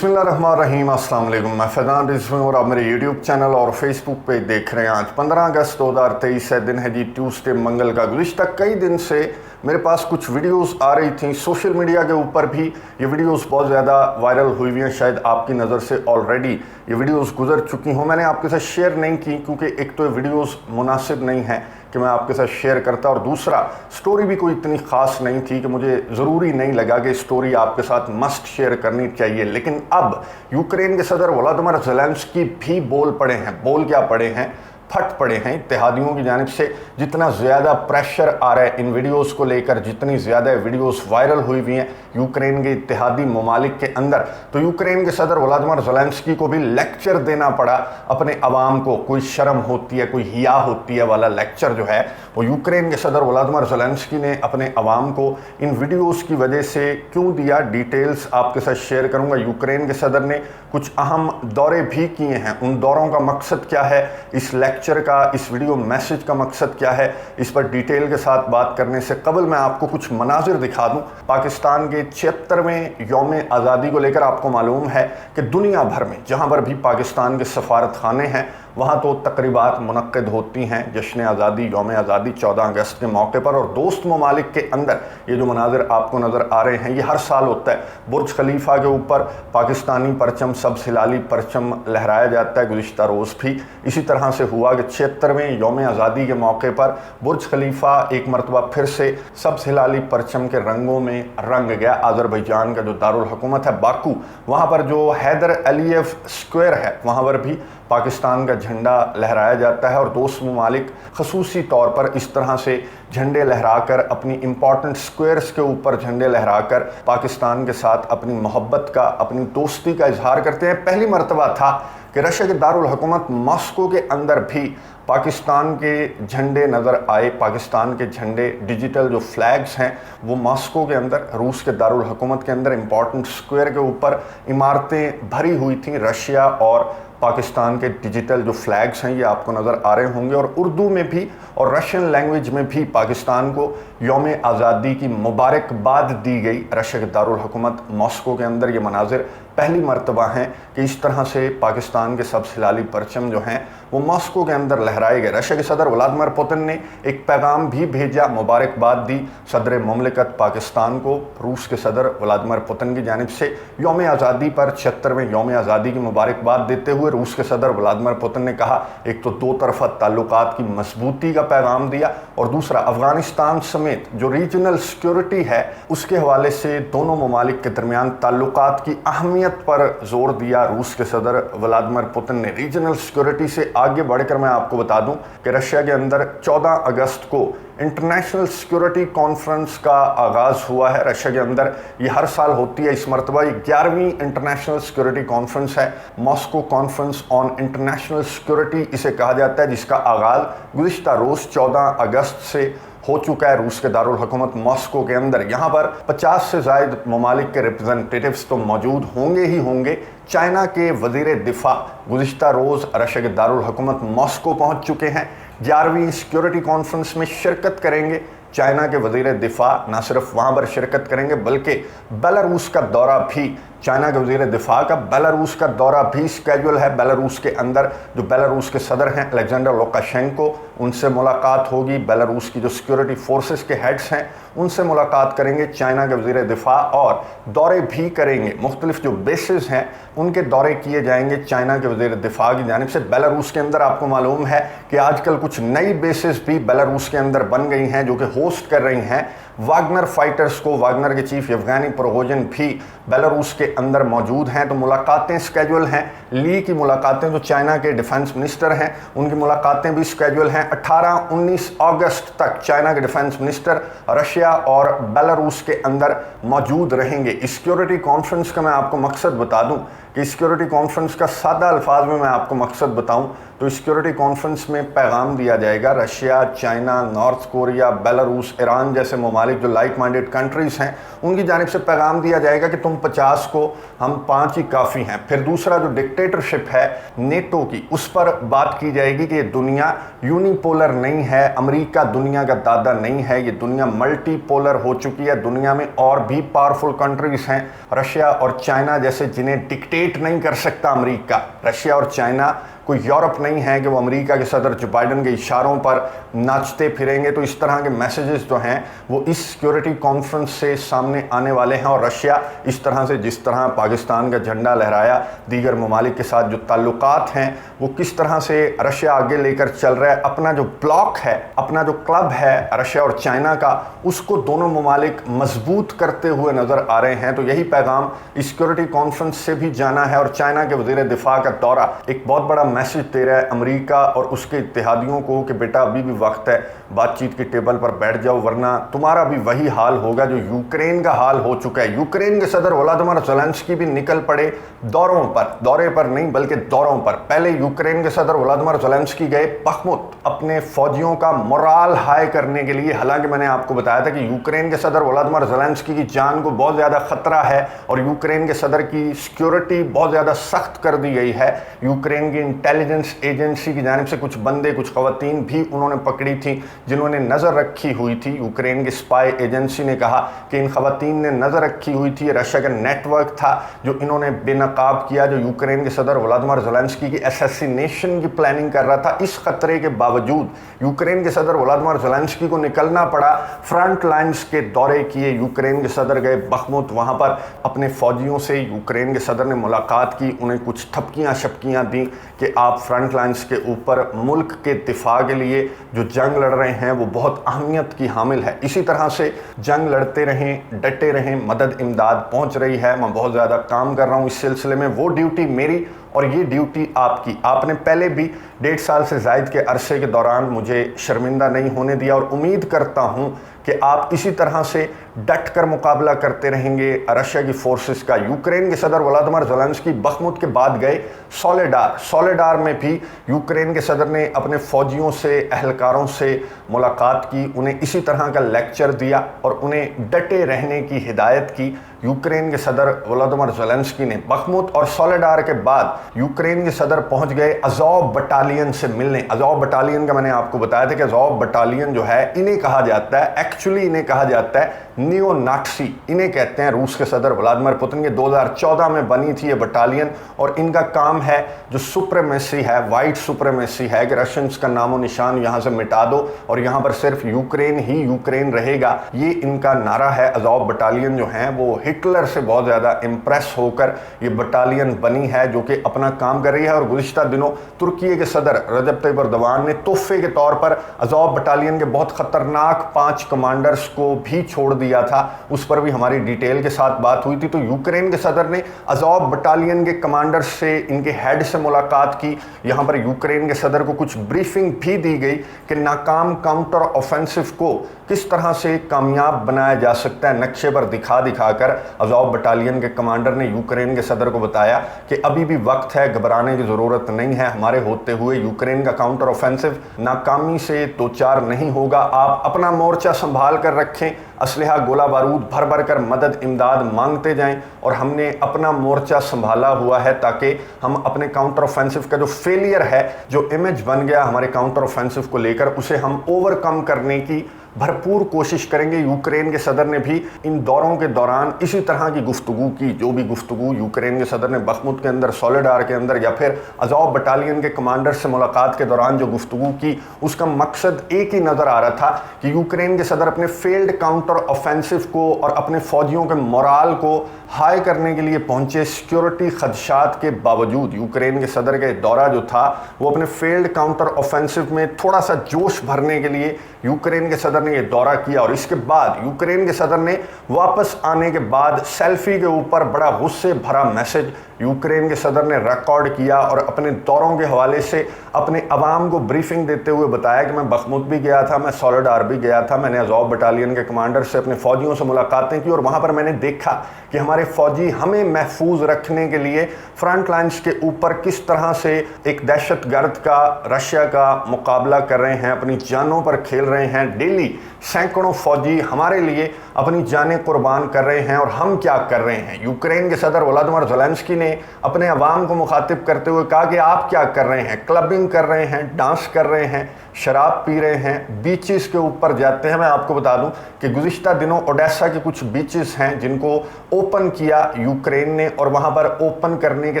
बिस्मिल्लाहिर्रहमानिर्रहीम। अस्सलाम वालेकुम। मैं फैज़ान रिजवी और आप मेरे यूट्यूब चैनल और फेसबुक पे देख रहे हैं। आज 15 अगस्त 2023 है, दिन है जी ट्यूसडे, मंगल का। गुज़िश्ता कई दिन से मेरे पास कुछ वीडियोस आ रही थी सोशल मीडिया के ऊपर भी। ये वीडियोस बहुत ज़्यादा वायरल हुई हुई हैं, शायद आपकी नज़र से ऑलरेडी ये वीडियोस गुजर चुकी हों। मैंने आपके साथ शेयर नहीं की क्योंकि एक तो ये वीडियोस मुनासिब नहीं है कि मैं आपके साथ शेयर करता, और दूसरा स्टोरी भी कोई इतनी ख़ास नहीं थी कि मुझे ज़रूरी नहीं लगा कि स्टोरी आपके साथ मस्ट शेयर करनी चाहिए। लेकिन अब यूक्रेन के सदर व्लादिमीर ज़ेलेंस्की भी बोल पड़े हैं। बोल क्या पड़े हैं? फट पड़े हैं इत्तेहादियों की जानिब से। जितना ज़्यादा प्रेशर आ रहा है इन वीडियोस को लेकर, जितनी ज़्यादा वीडियोस वायरल हुई हुई हैं यूक्रेन के इत्तेहादी ममालिक के अंदर, तो यूक्रेन के सदर व्लादिमीर ज़ेलेंस्की को भी लेक्चर देना पड़ा अपने अवाम को। कोई शर्म होती है, कोई हिया होती है वाला लेक्चर जो है वो यूक्रेन के सदर व्लादिमीर ज़ेलेंस्की ने अपने अवाम को इन वीडियोज़ की वजह से क्यों दिया, डिटेल्स आपके साथ शेयर करूँगा। यूक्रेन के सदर ने कुछ अहम दौरे भी किए हैं। उन दौरों का मकसद क्या है, इस लेक्चर का, इस वीडियो मैसेज का मकसद क्या है, इस पर डिटेल के साथ बात करने से कबल मैं आपको कुछ मनाजिर दिखा दूं। पाकिस्तान के 76वें यौम आज़ादी को लेकर आपको मालूम है कि दुनिया भर में जहां पर भी पाकिस्तान के सफारत खाने हैं वहाँ तो तकरीबात मुनक्किद होती हैं जश्न आज़ादी, यौम आज़ादी 14 अगस्त के मौके पर। और दोस्त ममालिक के अंदर ये जो मनाजिर आपको नज़र आ रहे हैं ये हर साल होता है। बुर्ज खलीफा के ऊपर पाकिस्तानी परचम, सब्ज़ हिलाली परचम लहराया जाता है। गुज़िश्ता रोज़ भी इसी तरह से हुआ कि 76वें यौम आज़ादी के मौके पर बुर्ज खलीफा एक मरतबा फिर से सब्ज़ हिलाली परचम के रंगों में रंग गया। आज़रबैजान का जो दारुल हुकूमत है बाकू, वहाँ पर जो हैदर अलीयव स्क्वायर है वहाँ पर भी पाकिस्तान का झंडा लहराया जाता है। और दोस्त ममालिक खसूसी तौर पर इस तरह से झंडे लहराकर, अपनी इम्पॉर्टेंट स्क्वायर्स के ऊपर झंडे लहराकर पाकिस्तान के साथ अपनी मोहब्बत का, अपनी दोस्ती का इजहार करते हैं। पहली मरतबा था कि रशिया के दारुल हुकूमत मॉस्को के अंदर भी पाकिस्तान के झंडे नज़र आए। पाकिस्तान के झंडे, डिजिटल जो फ्लैग्स हैं वो मॉस्को के अंदर, रूस के दारुल हुकूमत के अंदर इम्पॉर्टेंट स्क्वायर के ऊपर इमारतें भरी हुई थी। रशिया और पाकिस्तान के डिजिटल जो फ्लैग्स हैं ये आपको नज़र आ रहे होंगे। और उर्दू में भी और रशियन लैंग्वेज में भी पाकिस्तान को यौम आज़ादी की मुबारकबाद दी गई। रशिया के दारुल हुकूमत मॉस्को के अंदर ये मनाजिर पहली मरतबा हैं कि इस तरह से पाकिस्तान के सब्ज़ हिलाली परचम जो हैं वो मॉस्को के अंदर लहराए गए। रशिया के सदर व्लादिमीर पुतिन ने एक पैगाम भी भेजा, मुबारकबाद दी सदर मुमलिकत पाकिस्तान को। रूस के सदर व्लादिमीर पुतिन की जानिब से यौम आज़ादी पर 76वें यौम आज़ादी की मुबारकबाद देते हुए रूस के सदर व्लादिमीर पुतिन ने कहा, एक तो दो तरफ़ा ताल्लुकात की मजबूती का पैगाम दिया, और दूसरा अफ़गानिस्तान समेत जो रीजनल सिक्योरिटी है उसके हवाले से दोनों ममालिक के दरमियान ताल्लुकात की अहमियत पर जोर दिया। रूस के सदर व्लादिमीर पुतिन ने रीजनल सिक्योरिटी से आगे बढ़कर मैं आपको बता दूं कि रशिया के अंदर 14 अगस्त को इंटरनेशनल सिक्योरिटी कॉन्फ्रेंस का आगाज़ हुआ है। रशिया के अंदर ये हर साल होती है। इस मरतबा ये 11वीं इंटरनेशनल सिक्योरिटी कॉन्फ्रेंस है। Moscow conference on international security इसे कहा जाता है, जिसका आगाज़ गुज़िश्ता रोज़ 14 अगस्त से हो चुका है रूस के दारुल हुकूमत मॉस्को के अंदर। यहाँ पर 50 से ज़ायद ममालिक के रिप्रेजेंटेटिव्स तो मौजूद होंगे ही होंगे। चाइना के वज़ीर दिफा गुज़िश्ता रोज़ रशिया के दारुल हुकूमत मॉस्को पहुँच चुके हैं। 11वीं सिक्योरिटी कॉन्फ्रेंस में शिरकत करेंगे। चाइना के वज़ीर दिफा ना सिर्फ वहाँ पर शिरकत करेंगे बल्कि बेलारूस का दौरा भी, चाइना के वज़ीर दिफा का बेलारूस का दौरा भी स्केड्यूल है। बेलारूस के अंदर जो बेलारूस के सदर हैं अलेक्जेंडर लुकाशेंको, उनसे मुलाकात होगी। बेलारूस की जो सिक्योरिटी फोर्सेस के हेड्स हैं उनसे मुलाकात करेंगे चाइना के वज़ीर दिफा, और दौरे भी करेंगे। मुख्तलिफ जो बेसेस हैं उनके दौरे किए जाएंगे चाइना के वज़ीर दिफा की जानिब से। बेलारूस के अंदर आपको मालूम है कि आजकल कुछ नई बेसेस भी बेलारूस के अंदर बन गई हैं जो कि होस्ट कर रही हैं वागनर फाइटर्स को। वागनर के चीफ येवगेनी प्रिगोजिन भी बेलारूस के अंदर मौजूद हैं। तो मुलाकातें स्केड्यूल हैं। ली की मुलाकातें जो चाइना के डिफेंस मिनिस्टर हैं उनकी मुलाकातें भी स्केड्यूल हैं। 18-19 अगस्त तक चाइना के डिफेंस मिनिस्टर रशिया और बेलारूस के अंदर मौजूद रहेंगे। सिक्योरिटी कॉन्फ्रेंस का मैं आपको मकसद बता दूं कि सिक्योरिटी कॉन्फ्रेंस का सादा अल्फाज में मैं आपको मकसद बताऊं तो सिक्योरिटी कॉन्फ्रेंस में पैगाम दिया जाएगा Russia, China, north Korea, Belarus, Iran जैसे ममालिक जो लाइक माइंडेड कंट्रीज़ हैं, उनकी जानिब से पैगाम दिया जाएगा कि तुम 50 को, हम 5 ही काफ़ी हैं। फिर दूसरा जो डिक्टेटरशिप है नेटो की, उस पर बात की जाएगी कि ये दुनिया यूनिपोलर नहीं है, अमेरिका दुनिया का दादा नहीं है, ये दुनिया मल्टीपोलर हो चुकी है। दुनिया में और भी पावरफुल कंट्रीज़ हैं, रशिया और चाइना जैसे, जिन्हें डिक्टेट नहीं कर सकता अमेरिका। रशिया और चाइना कोई यूरोप नहीं है कि वो अमेरिका के सदर जो बाइडन के इशारों पर नाचते फिरेंगे। तो इस तरह के मैसेजेस जो हैं वो इस सिक्योरिटी कॉन्फ्रेंस से सामने आने वाले हैं। और रशिया इस तरह से, जिस तरह पाकिस्तान का झंडा लहराया, दीगर ममालिक के साथ जो ताल्लुकात हैं वो किस तरह से रशिया आगे लेकर चल रहा है, अपना जो ब्लॉक है, अपना जो क्लब है रशिया और चाइना का, उसको दोनों ममालिक मजबूत करते हुए नज़र आ रहे हैं। तो यही पैगाम इस सिक्योरिटी कॉन्फ्रेंस से भी जाना है। और चाइना के वज़ीर दिफा का दौरा एक बहुत बड़ा मैसेज दे रहा है अमेरिका और उसके इत्तेहादियों को कि बेटा अभी भी वक्त है, बातचीत की टेबल पर बैठ जाओ, वरना तुम्हारा भी वही हाल होगा जो यूक्रेन का हाल हो चुका है। यूक्रेन के सदर व्लादिमीर ज़ेलेंस्की भी निकल पड़े दौरों पर, दौरे पर नहीं बल्कि दौरों पर। पहले यूक्रेन के सदर व्लादिमीर ज़ेलेंस्की गए बखमुत अपने फौजियों का मोराल हाई करने के लिए। हालांकि मैंने आपको बताया था कि यूक्रेन के सदर व्लादिमीर ज़ेलेंस्की की जान को बहुत ज़्यादा खतरा है और यूक्रेन के सदर की सिक्योरिटी बहुत ज़्यादा सख्त कर दी गई है। यूक्रेन की इंटेलिजेंस एजेंसी की जानिब से कुछ बंदे, कुछ खवातीन भी उन्होंने पकड़ी थी जिन्होंने नज़र रखी हुई थी। यूक्रेन की स्पाई एजेंसी ने कहा कि इन खवातीन ने नज़र रखी हुई थी, रशिया का नेटवर्क था जो इन्होंने बेनकाब किया, जो यूक्रेन के सदर व्लादिमीर ज़ेलेंस्की की असैसिनेशन की प्लानिंग कर रहा था। इस खतरे के बावजूद यूक्रेन के सदर व्लादिमीर ज़ेलेंस्की को निकलना पड़ा। फ्रंट लाइन्स के दौरे किए यूक्रेन के सदर, गए बखमुत, वहाँ पर अपने फौजियों से यूक्रेन के सदर ने मुलाकात की, उन्हें कुछ थपकियाँ शपकियाँ दी कि आप फ्रंट लाइन्स के ऊपर मुल्क के दिफा के लिए जो जंग लड़ रहे हैं वो बहुत अहमियत की हामिल है। इसी तरह से जंग लड़ते रहें, डटे रहें, मदद इमदाद पहुंच रही है। मैं बहुत ज़्यादा काम कर रहा हूं इस सिलसिले में, वो ड्यूटी मेरी और ये ड्यूटी आपकी। आपने पहले भी 1.5 साल से ज़ायद के अरसे के दौरान मुझे शर्मिंदा नहीं होने दिया और उम्मीद करता हूँ कि आप इसी तरह से डट कर मुकाबला करते रहेंगे रशिया की फोर्सेस का। यूक्रेन के सदर व्लादिमीर ज़ेलेंस्की बखमुत के बाद गए सोलेडार में भी यूक्रेन के सदर ने अपने फौजियों से, अहलकारों से मुलाकात की, उन्हें इसी तरह का लेक्चर दिया और उन्हें डटे रहने की हिदायत की। यूक्रेन के सदर व्लादिमीर ज़ेलेंस्की ने बखमुत और सोलेडार के बाद यूक्रेन के सदर पहुंच गए अज़ोव बटालियन से मिलने। अज़ोव बटालियन का मैंने आपको बताया था कि अज़ोव बटालियन जो है, इन्हें कहा जाता है, एक्चुअली इन्हें कहा जाता है नियो नाटसी, इन्हें कहते हैं रूस के सदर व्लादिमीर पुतिन के। 2014 में बनी थी ये बटालियन और इनका काम है जो सुप्रीमेसी है, वाइट सुप्रीमेसी है, कि रशियंस का नामो निशान यहाँ से मिटा दो और यहाँ पर सिर्फ यूक्रेन ही यूक्रेन रहेगा। ये इनका नारा है। अज़ोव बटालियन जो है वो हिटलर से बहुत ज़्यादा इम्प्रेस होकर ये बटालियन बनी है जो कि अपना काम कर रही है। और गुज़िश्ता दिनों तुर्की के सदर रजब तैयब एर्दोगान ने तोहफे के तौर पर अज़ोव बटालियन के बहुत ख़तरनाक 5 कमांडर्स को भी छोड़ दिया था। उस पर भी हमारी डिटेल के साथ बात हुई थी। तो यूक्रेन के सदर ने अज़ोव बटालियन के कमांडर से, इनके हेड से मुलाकात की। यहाँ पर यूक्रेन के सदर को कुछ ब्रीफिंग भी दी गई कि नाकाम काउंटर ऑफेंसिव को किस तरह से कामयाब बनाया जा सकता है। नक्शे पर दिखा कर अज़ोव बटालियन के कमांडर ने यूक्रेन के सदर को बताया कि अभी भी वक्त है, घबराने की ज़रूरत नहीं है, हमारे होते हुए यूक्रेन का काउंटर ऑफेंसिव नाकामी से दो चार नहीं होगा। आप अपना मोर्चा संभाल कर रखें, असलहा गोला बारूद भर भर कर मदद इमदाद मांगते जाएं और हमने अपना मोर्चा संभाला हुआ है ताकि हम अपने काउंटर ऑफेंसिव का जो फेलियर है, जो इमेज बन गया हमारे काउंटर ऑफेंसिव को लेकर, उसे हम ओवरकम करने की भरपूर कोशिश करेंगे। यूक्रेन के सदर ने भी इन दौरों के दौरान इसी तरह की गुफ्तगू की, जो भी गुफ्तगू यूक्रेन के सदर ने बखमुत के अंदर, सोलेडार के अंदर या फिर अज़ोव बटालियन के कमांडर से मुलाकात के दौरान जो गुफ्तगू की, उसका मकसद एक ही नज़र आ रहा था कि यूक्रेन के सदर अपने फेल्ड काउंटर ऑफेंसिव को और अपने फौजियों के मोराल को हाई करने के लिए पहुंचे। सिक्योरिटी खदशात के बावजूद यूक्रेन के सदर का दौरा जो था वो अपने फेल्ड काउंटर ऑफेंसिव में थोड़ा सा जोश भरने के लिए यूक्रेन के सदर ने ये दौरा किया। और इसके बाद यूक्रेन के सदर ने वापस आने के बाद सेल्फी के ऊपर बड़ा गुस्से भरा मैसेज यूक्रेन के सदर ने रिकॉर्ड किया और अपने दौरों के हवाले से अपने अवाम को ब्रीफिंग देते हुए बताया कि मैं बखमुत भी गया था, मैं सोलेडार भी गया था, मैंने अज़ोव बटालियन के कमांडर से, अपने फ़ौजियों से मुलाकातें की और वहाँ पर मैंने देखा कि हमारे फ़ौजी हमें महफूज रखने के लिए फ्रंट लाइन्स के ऊपर किस तरह से एक दहशतगर्द का, रशिया का मुकाबला कर रहे हैं, अपनी जानों पर खेल रहे हैं। डेली सैकड़ों फ़ौजी हमारे लिए अपनी जानें कुर्बान कर रहे हैं और हम क्या कर रहे हैं। यूक्रेन के सदर वोलोदिमीर ज़ेलेंस्की ने अपने अवाम को मुखातिब करते हुए कहा कि आप क्या कर रहे हैं, क्लबिंग कर रहे हैं, डांस कर रहे हैं, शराब पी रहे हैं, बीचेस के ऊपर जाते हैं। मैं आपको बता दूं कि गुज़िश्ता दिनों ओडेसा के कुछ बीचेस हैं जिनको ओपन किया यूक्रेन ने और वहां पर ओपन करने के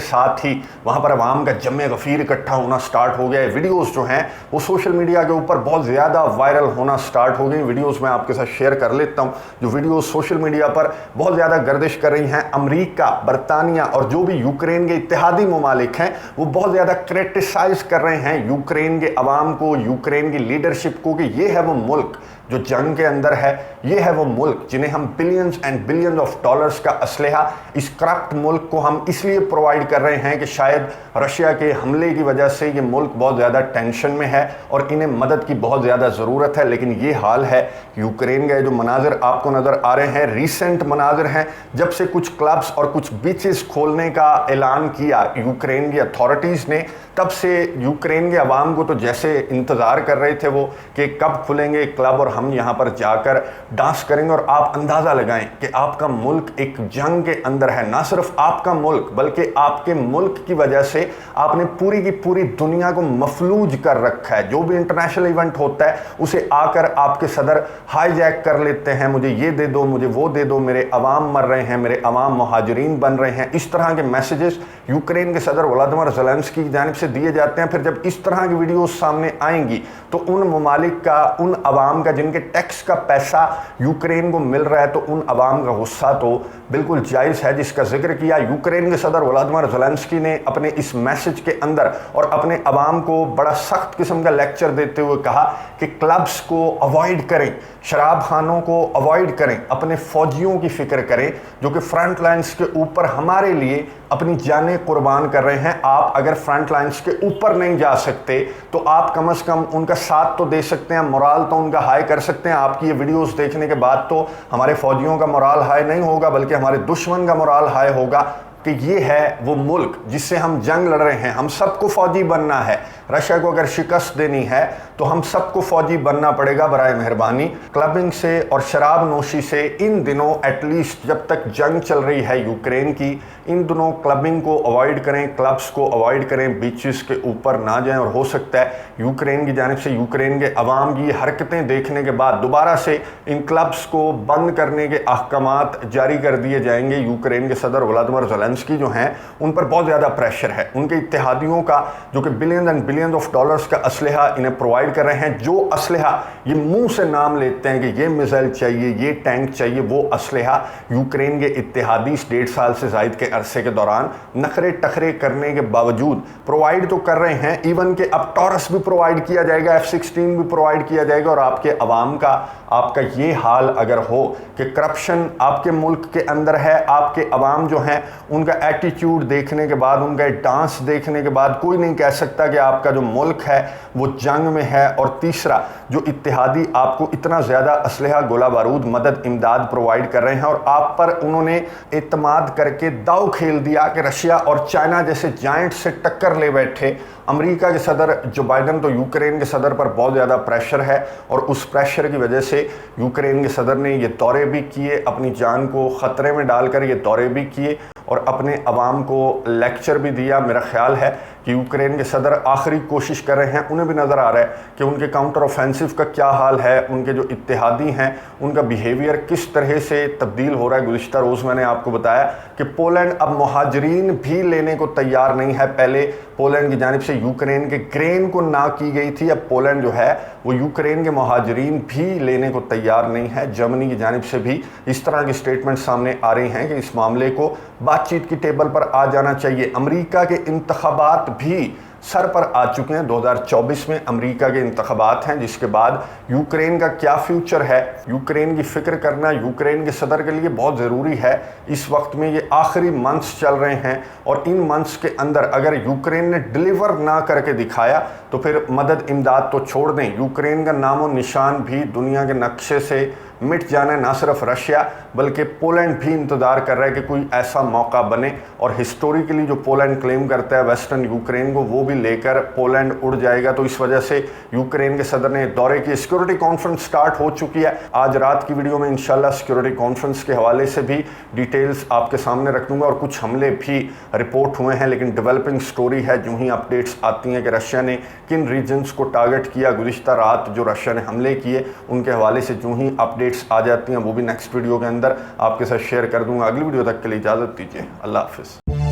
साथ ही वहां पर अवाम का जमे गफ़ीर इकट्ठा होना स्टार्ट हो गया है। वीडियोस जो हैं वो सोशल मीडिया के ऊपर बहुत ज़्यादा वायरल होना स्टार्ट हो गई। वीडियोस मैं आपके साथ शेयर कर लेता हूं जो वीडियोस सोशल मीडिया पर बहुत ज़्यादा गर्दिश कर रही हैं। अमेरिका, बरतानिया और जो भी यूक्रेन के इत्तेहादी ममालिक हैं वो बहुत ज़्यादा क्रिटिसाइज़ कर रहे हैं यूक्रेन के अवाम को, यूक्रेन की लीडरशिप को कि ये है वो मुल्क जो जंग के अंदर है, ये है वो मुल्क जिन्हें हम billions and billions of dollars का असलहा, इस करप्ट मुल्क को हम इसलिए प्रोवाइड कर रहे हैं कि शायद रशिया के हमले की वजह से ये मुल्क बहुत ज़्यादा टेंशन में है और इन्हें मदद की बहुत ज़्यादा ज़रूरत है। लेकिन ये हाल है यूक्रेन के। जो मनाजिर आपको नज़र आ रहे हैं रीसेंट मनाजिर हैं जब से कुछ क्लब्स और कुछ बीचेस खोलने का ऐलान किया यूक्रेन की अथॉरिटीज़ ने, तब से यूक्रेन के अवाम को तो जैसे इंतज़ार कर रहे थे वो कि कब खुलेंगे क्लब और हम यहाँ पर जाकर डांस करेंगे। और आप अंदाज़ा लगाएं कि आपका मुल्क एक जंग के अंदर है। ना सिर्फ आपका मुल्क बल्कि आपके मुल्क की वजह से आपने पूरी की पूरी दुनिया को मफलूज कर रखा है। जो भी इंटरनेशनल इवेंट होता है उसे आकर आपके सदर हाईजैक कर लेते हैं, मुझे ये दे दो, मुझे वो दे दो, मेरे अवाम मर रहे हैं, मेरे अवाम मुहाजिरीन बन रहे हैं। इस तरह के मैसेजेस यूक्रेन के सदर वोलोदिमीर ज़ेलेंस्की की जानिब से दिए जाते हैं। फिर जब इस तरह की वीडियोस सामने आएंगी तो उन ममालिक का, उन अवाम का जिनके टैक्स का पैसा यूक्रेन को मिल रहा है, तो उन अवाम का गुस्सा तो बिल्कुल जायज़ है, जिसका जिक्र किया यूक्रेन के सदर वोलोदिमीर ज़ेलेंस्की ने अपने इस मैसेज के अंदर। और अपने अवाम को बड़ा सख्त किस्म का लेक्चर देते हुए कहा कि क्लब्स को अवॉइड करें, शराब खानों को अवॉइड करें, अपने फ़ौजियों की फ़िक्र करें जो कि फ्रंट लाइन्स के ऊपर हमारे लिए अपनी जानें कुर्बान कर रहे हैं। आप अगर फ्रंट लाइन्स के ऊपर नहीं जा सकते तो आप कम से कम उनका साथ तो दे सकते हैं, मोराल तो उनका हाई कर सकते हैं। आपकी ये वीडियोस देखने के बाद तो हमारे फौजियों का मोराल हाई नहीं होगा बल्कि हमारे दुश्मन का मोराल हाई होगा कि ये है वो मुल्क जिससे हम जंग लड़ रहे हैं। हम सबको फौजी बनना है। रशिया को अगर शिकस्त देनी है तो हम सबको फौजी बनना पड़ेगा। बराए मेहरबानी क्लबिंग से और शराब नोशी से इन दिनों एटलीस्ट जब तक जंग चल रही है यूक्रेन की, इन दिनों क्लबिंग को अवॉइड करें, क्लब्स को अवॉइड करें, बीचेस के ऊपर ना जाएं। और हो सकता है यूक्रेन की जानिब से यूक्रेन के अवाम की हरकतें देखने के बाद दोबारा से इन क्लब्स को बंद करने के अहकामात जारी कर दिए जाएंगे। यूक्रेन के सदर वोलोदिमीर ज़ेलेंस्की जो हैं उन पर बहुत ज़्यादा प्रेशर है, उनके इत्तेहादियों का, जो कि billion and billion of dollars का असलहा इन्हें प्रोवाइड कर रहे हैं। जो असलहा ये मुंह से नाम लेते हैं कि ये मिसाइल चाहिए, ये टैंक चाहिए, वो असलहा यूक्रेन के इत्तेहादी 1.5 साल से ज़ायद के अरसे के दौरान नखरे टखरे करने के बावजूद प्रोवाइड तो कर रहे हैं। इवन के अब टॉरस भी प्रोवाइड किया जाएगा, F-16 भी प्रोवाइड किया जाएगा। और आपके अवाम का, आपका ये हाल अगर हो कि करप्शन आपके मुल्क के अंदर है, आपके अवाम जो हैं उनका एटीट्यूड देखने के बाद, उनका डांस देखने के बाद कोई नहीं कह सकता कि आपका जो मुल्क है वो जंग में है। और तीसरा, जो इत्तेहादी आपको इतना ज़्यादा असलहा, गोला बारूद, मदद, इमदाद प्रोवाइड कर रहे हैं और आप पर उन्होंने एतमाद करके दाव खेल दिया कि रशिया और चाइना जैसे जायंट से टक्कर ले बैठे। अमेरिका के सदर जो बाइडन, तो यूक्रेन के सदर पर बहुत ज़्यादा प्रेशर है और उस प्रेशर की वजह से यूक्रेन के सदर ने ये दौरे भी किए, अपनी जान को ख़तरे में डालकर ये दौरे भी किए और अपने अवाम को लेक्चर भी दिया। मेरा ख्याल है कि यूक्रेन के सदर आखिरी कोशिश कर रहे हैं। उन्हें भी नज़र आ रहा है कि उनके काउंटर ऑफेंसिव का क्या हाल है, उनके जो इत्तेहादी हैं उनका बिहेवियर किस तरह से तब्दील हो रहा है। गुज़िश्ता रोज़ मैंने आपको बताया कि पोलैंड अब मुहाजिरीन भी लेने को तैयार नहीं है। पहले पोलैंड की जानिब से यूक्रेन के ग्रेन को ना की गई थी, अब पोलैंड जो है वो यूक्रेन के मुहाजिरीन भी लेने को तैयार नहीं है। जर्मनी की जानिब से भी इस तरह की स्टेटमेंट सामने आ रही हैं कि इस मामले को बातचीत की टेबल पर आ जाना चाहिए। अमेरिका के इंतखाबात भी सर पर आ चुके हैं। 2024 में अमेरिका के इंतखाबात हैं, जिसके बाद यूक्रेन का क्या फ्यूचर है, यूक्रेन की फिक्र करना यूक्रेन के सदर के लिए बहुत ज़रूरी है। इस वक्त में ये आखिरी मंथ्स चल रहे हैं और इन मंथ्स के अंदर अगर यूक्रेन ने डिलीवर ना करके दिखाया तो फिर मदद इमदाद तो छोड़ दें, यूक्रेन का नामो निशान भी दुनिया के नक्शे से मिट जाना है। ना सिर्फ रशिया बल्कि पोलैंड भी इंतज़ार कर रहा है कि कोई ऐसा मौका बने, और हिस्टोरिकली जो पोलैंड क्लेम करता है वेस्टर्न यूक्रेन को, वो भी लेकर पोलैंड उड़ जाएगा। तो इस वजह से यूक्रेन के सदर ने दौरे की, सिक्योरिटी कॉन्फ्रेंस स्टार्ट हो चुकी है। आज रात की वीडियो में इंशाल्लाह सिक्योरिटी कॉन्फ्रेंस के हवाले से भी डिटेल्स आपके सामने रख दूंगा, और कुछ हमले भी रिपोर्ट हुए हैं, लेकिन डेवलपिंग स्टोरी है। जो ही अपडेट्स आती हैं कि रशिया ने किन रीजन्स को टारगेट किया गुज़िश्ता रात, जो रशिया ने हमले किए, उनके हवाले से जो ही अपडेट्स आ जाती हैं वो भी नेक्स्ट वीडियो के अंदर आपके साथ शेयर कर दूंगा। अगली वीडियो तक के लिए इजाज़त दीजिए। अल्लाह हाफिज़।